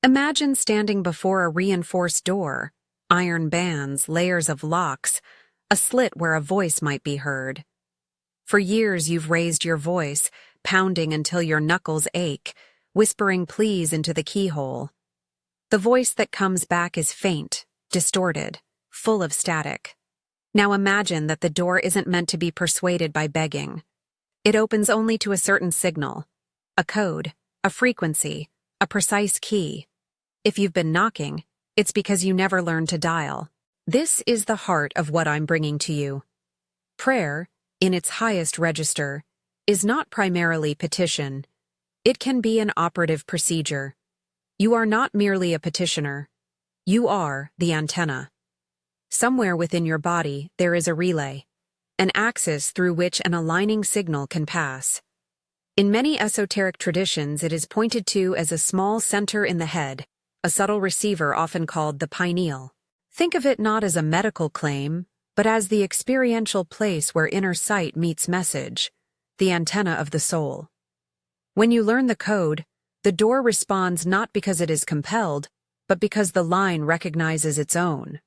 Imagine standing before a reinforced door, iron bands, layers of locks, a slit where a voice might be heard. For years you've raised your voice, pounding until your knuckles ache, whispering pleas into the keyhole. The voice that comes back is faint, distorted, full of static. Now imagine that the door isn't meant to be persuaded by begging. It opens only to a certain signal, a code, a frequency, a precise key. If you've been knocking, it's because you never learned to dial. This is the heart of what I'm bringing to you. Prayer, in its highest register, is not primarily petition. It can be an operative procedure. You are not merely a petitioner. You are the antenna. Somewhere within your body, there is a relay, an axis through which an aligning signal can pass. In many esoteric traditions, it is pointed to as a small center in the head, a subtle receiver often called the pineal. Think of it not as a medical claim, but as the experiential place where inner sight meets message, the antenna of the soul. When you learn the code, the door responds not because it is compelled, but because the line recognizes its own.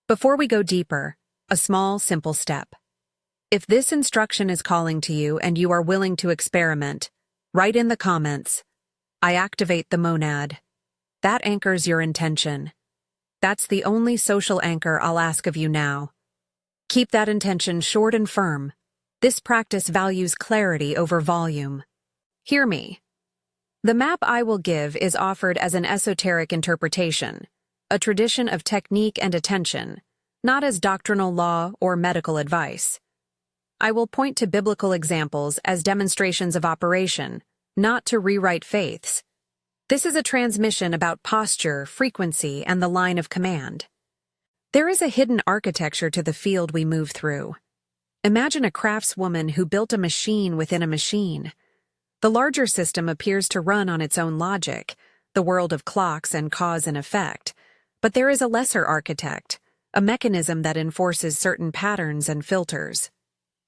Before we go deeper, a small, simple step. If this instruction is calling to you and you are willing to experiment, write in the comments, "I activate the monad." That anchors your intention. That's the only social anchor I'll ask of you now. Keep that intention short and firm. This practice values clarity over volume. Hear me. The map I will give is offered as an esoteric interpretation, a tradition of technique and attention, not as doctrinal law or medical advice. I will point to biblical examples as demonstrations of operation, not to rewrite faiths. This is a transmission about posture, frequency, and the line of command. There is a hidden architecture to the field we move through. Imagine a craftswoman who built a machine within a machine. The larger system appears to run on its own logic, the world of clocks and cause and effect. But there is a lesser architect, a mechanism that enforces certain patterns and filters.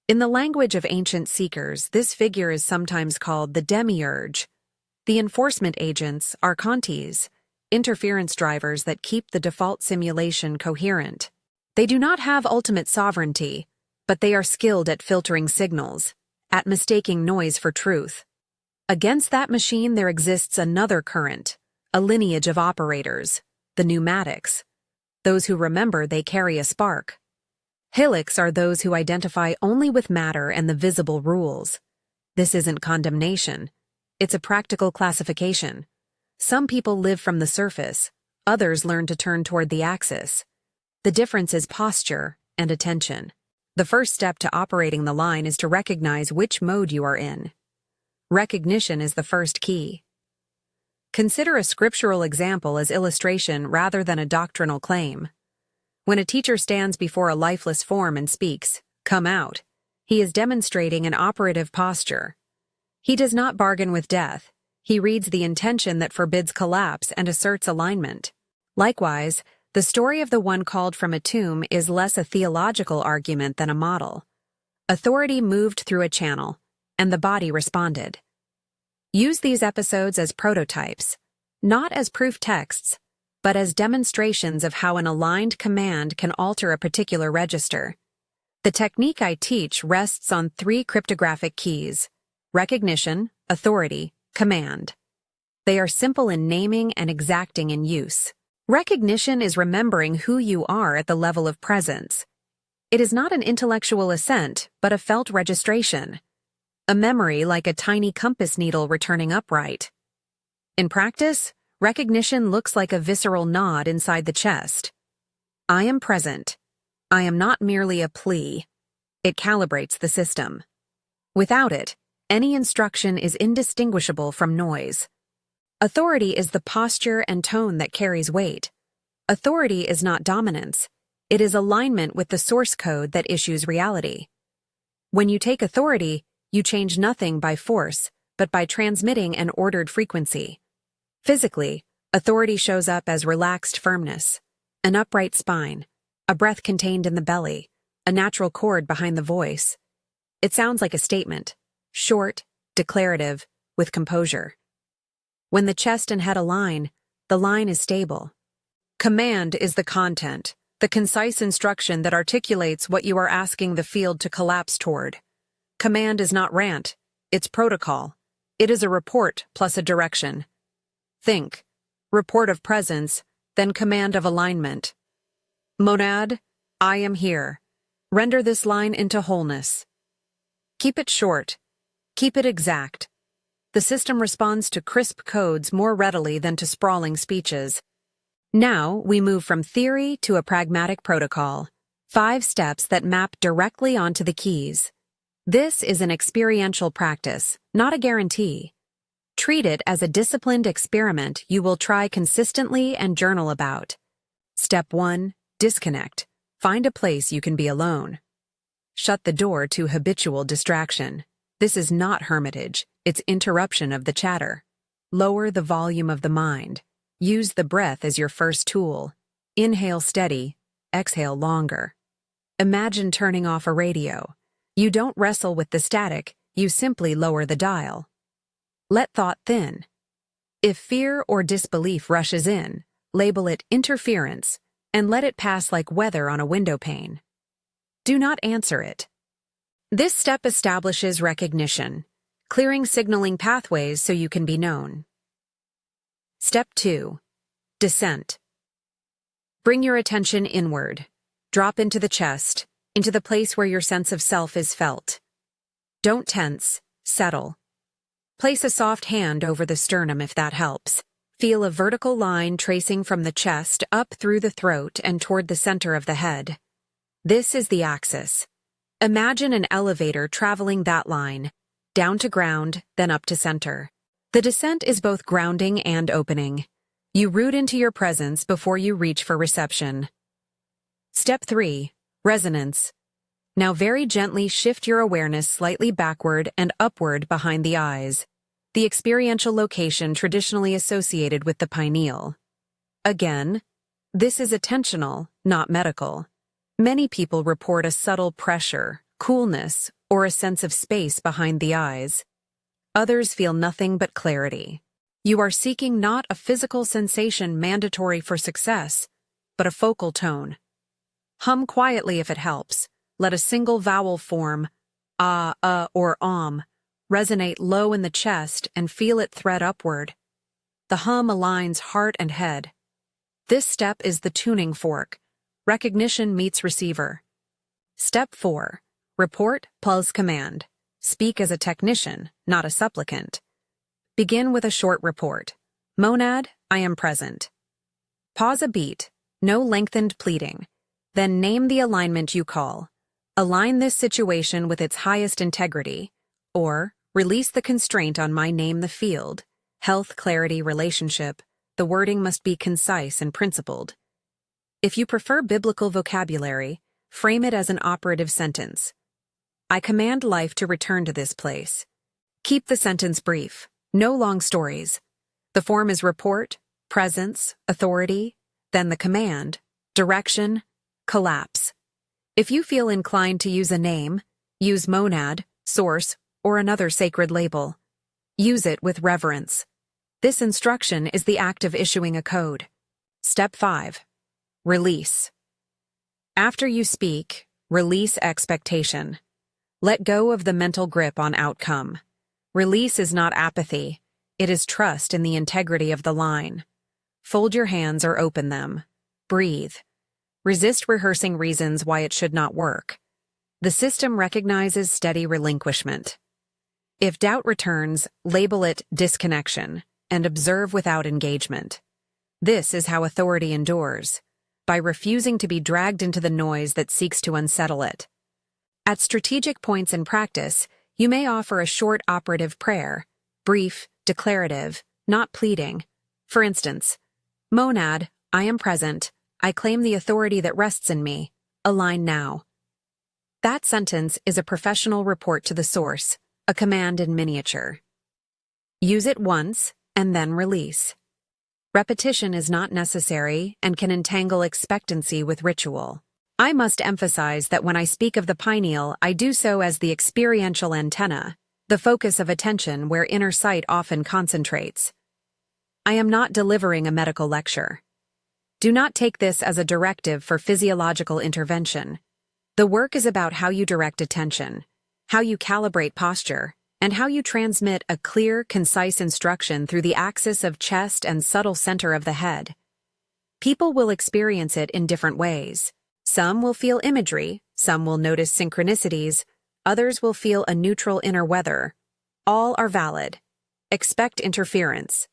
In the language of ancient seekers, this figure is sometimes called the demiurge. The enforcement agents are archontes, interference drivers that keep the default simulation coherent. They do not have ultimate sovereignty, but they are skilled at filtering signals, at mistaking noise for truth. Against that machine there exists another current, a lineage of operators, the pneumatics, those who remember they carry a spark. Helics are those who identify only with matter and the visible rules. This isn't condemnation. It's a practical classification. Some people live from the surface, others learn to turn toward the axis. The difference is posture and attention. The first step to operating the line is to recognize which mode you are in. Recognition is the first key. Consider a scriptural example as illustration rather than a doctrinal claim. When a teacher stands before a lifeless form and speaks, "Come out," he is demonstrating an operative posture. He does not bargain with death. He reads the intention that forbids collapse and asserts alignment. Likewise, the story of the one called from a tomb is less a theological argument than a model. Authority moved through a channel, and the body responded. Use these episodes as prototypes, not as proof texts, but as demonstrations of how an aligned command can alter a particular register. The technique I teach rests on 3 cryptographic keys: recognition, authority, command. They are simple in naming and exacting in use. Recognition is remembering who you are at the level of presence. It is not an intellectual assent, but a felt registration. A memory like a tiny compass needle returning upright. In practice, recognition looks like a visceral nod inside the chest. I am present. I am not merely a plea. It calibrates the system. Without it, any instruction is indistinguishable from noise. Authority is the posture and tone that carries weight. Authority is not dominance. It is alignment with the source code that issues reality. When you take authority, you change nothing by force, but by transmitting an ordered frequency. Physically, authority shows up as relaxed firmness, an upright spine, a breath contained in the belly, a natural chord behind the voice. It sounds like a statement, short, declarative, with composure. When the chest and head align, The line is stable. Command is the content, the concise instruction that articulates what you are asking the field to collapse toward. Command is not rant, it's protocol. It is a report plus a direction. Think. Report of presence, then command of alignment. Monad, I am here. Render this line into wholeness. Keep it short. Keep it exact. The system responds to crisp codes more readily than to sprawling speeches. Now, we move from theory to a pragmatic protocol. 5 steps that map directly onto the keys. This is an experiential practice, not a guarantee. Treat it as a disciplined experiment you will try consistently and journal about. Step 1. Disconnect. Find a place you can be alone. Shut the door to habitual distraction. This is not hermitage, it's interruption of the chatter. Lower the volume of the mind. Use the breath as your first tool. Inhale steady, exhale longer. Imagine turning off a radio. You don't wrestle with the static, you simply lower the dial. Let thought thin. If fear or disbelief rushes in, label it interference and let it pass like weather on a window pane. Do not answer it. This step establishes recognition, clearing signaling pathways so you can be known. Step 2. Descent. Bring your attention inward. Drop into the chest, into the place where your sense of self is felt. Don't tense, settle. Place a soft hand over the sternum if that helps. Feel a vertical line tracing from the chest up through the throat and toward the center of the head. This is the axis. Imagine an elevator traveling that line, down to ground, then up to center. The descent is both grounding and opening. You root into your presence before you reach for reception. Step 3. Resonance. Now very gently shift your awareness slightly backward and upward behind the eyes, the experiential location traditionally associated with the pineal. Again, this is attentional, not medical. Many people report a subtle pressure, coolness, or a sense of space behind the eyes. Others feel nothing but clarity. You are seeking not a physical sensation mandatory for success, but a focal tone. Hum quietly if it helps. Let a single vowel form, or resonate low in the chest and feel it thread upward. The hum aligns heart and head. This step is the tuning fork. Recognition meets receiver. Step 4. Report plus command. Speak as a technician, not a supplicant. Begin with a short report. Monad, I am present. Pause a beat, no lengthened pleading. Then name the alignment you call. Align this situation with its highest integrity, or release the constraint on my name the field. Health, clarity, relationship. The wording must be concise and principled. If you prefer biblical vocabulary, frame it as an operative sentence. I command life to return to this place. Keep the sentence brief, no long stories. The form is report, presence, authority, then the command, direction, collapse. If you feel inclined to use a name, use monad, source, or another sacred label. Use it with reverence. This instruction is the act of issuing a code. Step 5. Release. After you speak, release expectation. Let go of the mental grip on outcome. Release is not apathy. It is trust in the integrity of the line. Fold your hands or open them. Breathe. Resist rehearsing reasons why it should not work. The system recognizes steady relinquishment. If doubt returns, label it disconnection and observe without engagement. This is how authority endures, by refusing to be dragged into the noise that seeks to unsettle it. At strategic points in practice, you may offer a short operative prayer, brief, declarative, not pleading. For instance, Monad, I am present. I claim the authority that rests in me. Align now. That sentence is a professional report to the source, a command in miniature. Use it once, and then release. Repetition is not necessary and can entangle expectancy with ritual. I must emphasize that when I speak of the pineal, I do so as the experiential antenna, the focus of attention where inner sight often concentrates. I am not delivering a medical lecture. Do not take this as a directive for physiological intervention. The work is about how you direct attention, how you calibrate posture, and how you transmit a clear, concise instruction through the axis of chest and subtle center of the head. People will experience it in different ways. Some will feel imagery, some will notice synchronicities, others will feel a neutral inner weather. All are valid. Expect interference.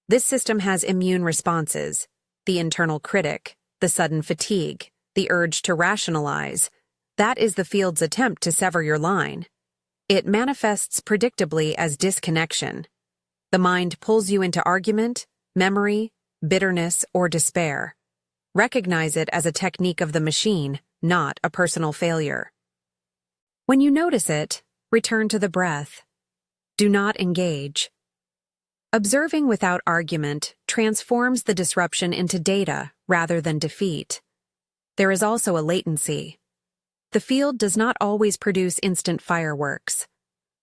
This system has immune responses, the internal critic, the sudden fatigue, the urge to rationalize. That is the field's attempt to sever your line. It manifests predictably as disconnection. The mind pulls you into argument, memory, bitterness, or despair. Recognize it as a technique of the machine, not a personal failure. When you notice it, return to the breath. Do not engage. Observing without argument transforms the disruption into data rather than defeat. There is also a latency. The field does not always produce instant fireworks.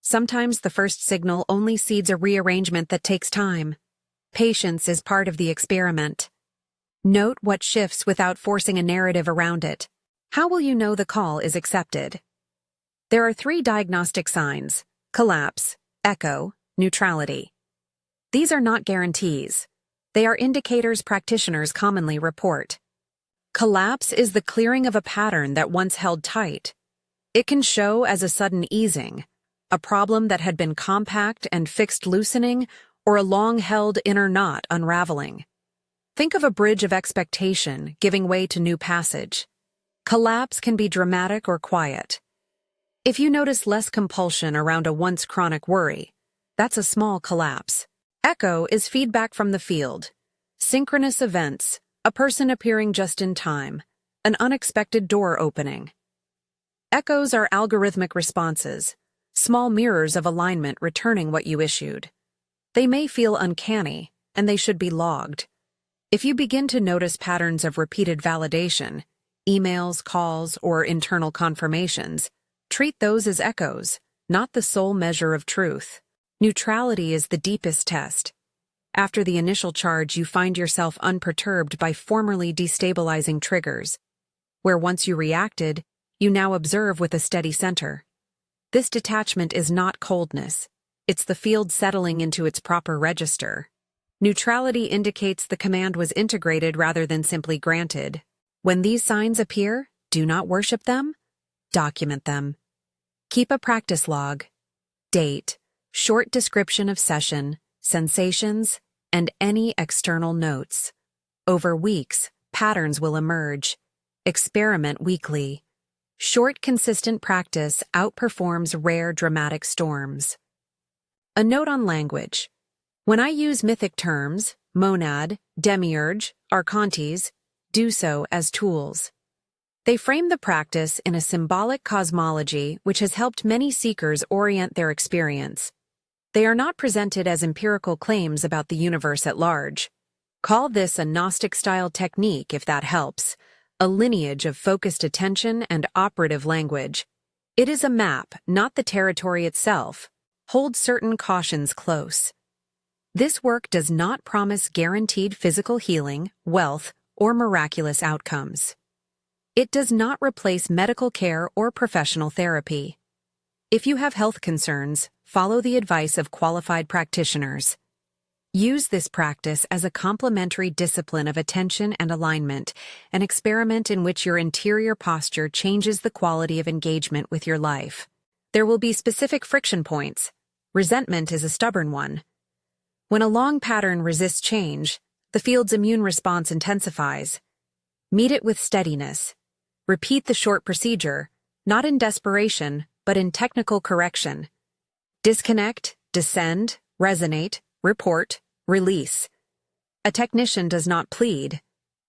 Sometimes the first signal only seeds a rearrangement that takes time. Patience is part of the experiment. Note what shifts without forcing a narrative around it. How will you know the call is accepted? There are 3 diagnostic signs: collapse, echo, neutrality. These are not guarantees. They are indicators practitioners commonly report. Collapse is the clearing of a pattern that once held tight. It can show as a sudden easing, a problem that had been compact and fixed loosening, or a long-held inner knot unraveling. Think of a bridge of expectation giving way to new passage. Collapse can be dramatic or quiet. If you notice less compulsion around a once chronic worry, that's a small collapse. Echo is feedback from the field. Synchronous events, a person appearing just in time, an unexpected door opening. Echoes are algorithmic responses, small mirrors of alignment returning what you issued. They may feel uncanny, and they should be logged. If you begin to notice patterns of repeated validation, emails, calls, or internal confirmations, treat those as echoes, not the sole measure of truth. Neutrality is the deepest test. After the initial charge, you find yourself unperturbed by formerly destabilizing triggers. Where once you reacted, you now observe with a steady center. This detachment is not coldness. It's the field settling into its proper register. Neutrality indicates the command was integrated rather than simply granted. When these signs appear, do not worship them. Document them. Keep a practice log. Date. Short description of session, sensations, and any external notes. Over weeks, patterns will emerge. Experiment weekly. Short, consistent practice outperforms rare dramatic storms. A note on language. When I use mythic terms, monad, demiurge, archontes, do so as tools. They frame the practice in a symbolic cosmology which has helped many seekers orient their experience. They are not presented as empirical claims about the universe at large. Call this a Gnostic-style technique if that helps, a lineage of focused attention and operative language. It is a map, not the territory itself. Hold certain cautions close. This work does not promise guaranteed physical healing, wealth, or miraculous outcomes. It does not replace medical care or professional therapy. If you have health concerns, follow the advice of qualified practitioners. Use this practice as a complementary discipline of attention and alignment, an experiment in which your interior posture changes the quality of engagement with your life. There will be specific friction points. Resentment is a stubborn one. When a long pattern resists change, the field's immune response intensifies. Meet it with steadiness. Repeat the short procedure, not in desperation, but in technical correction. Disconnect, descend, resonate, report, release. A technician does not plead.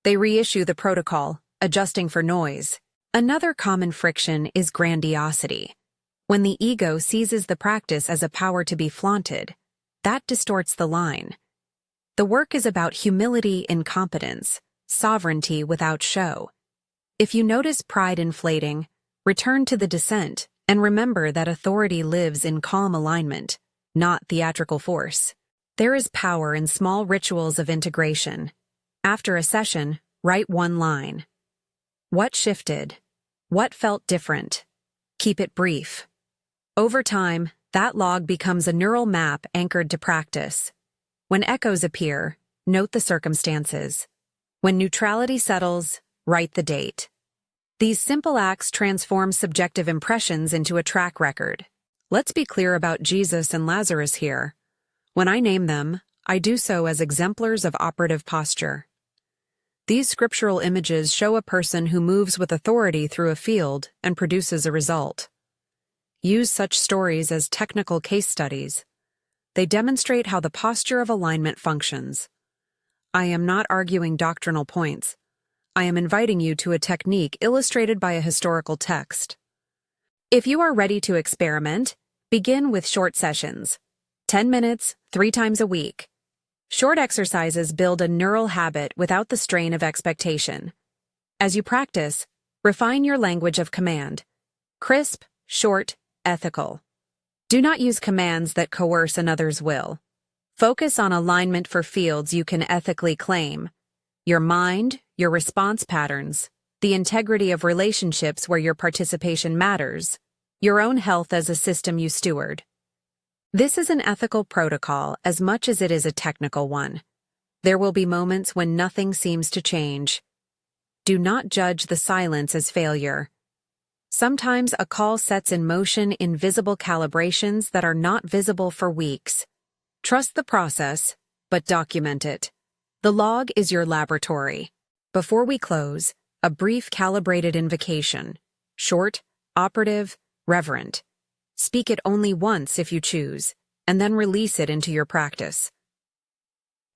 They reissue the protocol, adjusting for noise. Another common friction is grandiosity. When the ego seizes the practice as a power to be flaunted, that distorts the line. The work is about humility in competence, sovereignty without show. If you notice pride inflating, return to the descent and remember that authority lives in calm alignment, not theatrical force. There is power in small rituals of integration. After a session, write one line. What shifted? What felt different? Keep it brief. Over time, that log becomes a neural map anchored to practice. When echoes appear, note the circumstances. When neutrality settles, write the date. These simple acts transform subjective impressions into a track record. Let's be clear about Jesus and Lazarus here. When I name them, I do so as exemplars of operative posture. These scriptural images show a person who moves with authority through a field and produces a result. Use such stories as technical case studies. They demonstrate how the posture of alignment functions. I am not arguing doctrinal points. I am inviting you to a technique illustrated by a historical text. If you are ready to experiment, begin with short sessions. 10 minutes, 3 times a week. Short exercises build a neural habit without the strain of expectation. As you practice, refine your language of command. Crisp, short, ethical. Do not use commands that coerce another's will. Focus on alignment for fields you can ethically claim. Your mind, your response patterns, the integrity of relationships where your participation matters, your own health as a system you steward. This is an ethical protocol as much as it is a technical one. There will be moments when nothing seems to change. Do not judge the silence as failure. Sometimes a call sets in motion invisible calibrations that are not visible for weeks. Trust the process, but document it. The log is your laboratory. Before we close, a brief calibrated invocation. Short, operative, reverent. Speak it only once if you choose, and then release it into your practice.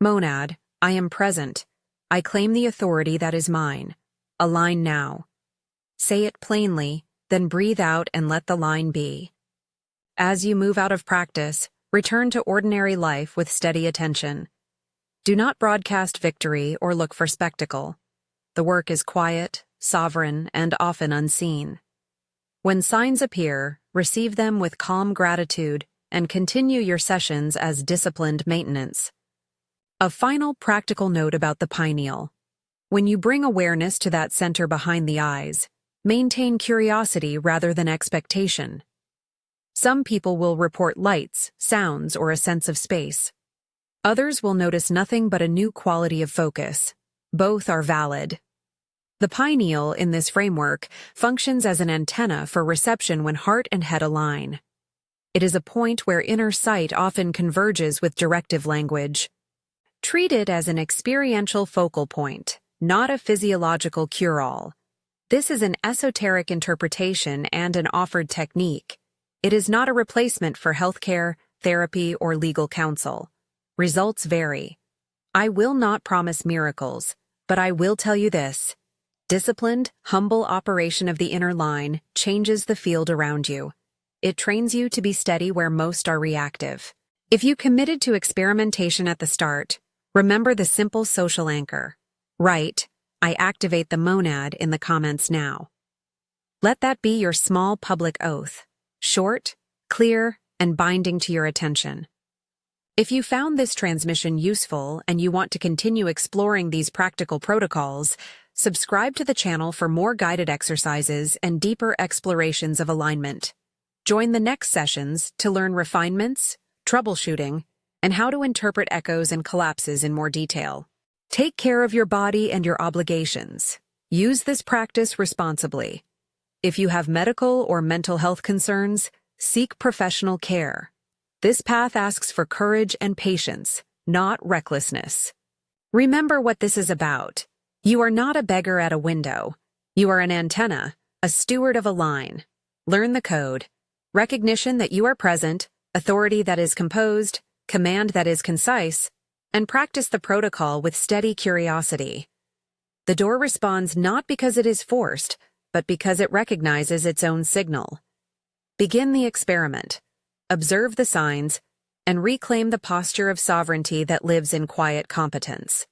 Monad, I am present. I claim the authority that is mine. Align now. Say it plainly, then breathe out and let the line be. As you move out of practice, return to ordinary life with steady attention. Do not broadcast victory or look for spectacle. The work is quiet, sovereign, and often unseen. When signs appear, receive them with calm gratitude and continue your sessions as disciplined maintenance. A final practical note about the pineal. When you bring awareness to that center behind the eyes, maintain curiosity rather than expectation. Some people will report lights, sounds, or a sense of space. Others will notice nothing but a new quality of focus. Both are valid. The pineal, in this framework, functions as an antenna for reception when heart and head align. It is a point where inner sight often converges with directive language. Treat it as an experiential focal point, not a physiological cure-all. This is an esoteric interpretation and an offered technique. It is not a replacement for healthcare, therapy, or legal counsel. Results vary. I will not promise miracles, but I will tell you this. Disciplined, humble operation of the inner line changes the field around you. It trains you to be steady where most are reactive. If you committed to experimentation at the start, remember the simple social anchor. Write, I activate the monad in the comments now. Let that be your small public oath. Short, clear, and binding to your attention. If you found this transmission useful and you want to continue exploring these practical protocols, subscribe to the channel for more guided exercises and deeper explorations of alignment. Join the next sessions to learn refinements, troubleshooting, and how to interpret echoes and collapses in more detail. Take care of your body and your obligations. Use this practice responsibly. If you have medical or mental health concerns, seek professional care. This path asks for courage and patience, not recklessness. Remember what this is about. You are not a beggar at a window. You are an antenna, a steward of a line. Learn the code. Recognition that you are present, authority that is composed, command that is concise, and practice the protocol with steady curiosity. The door responds not because it is forced, but because it recognizes its own signal. Begin the experiment. Observe the signs, and reclaim the posture of sovereignty that lives in quiet competence.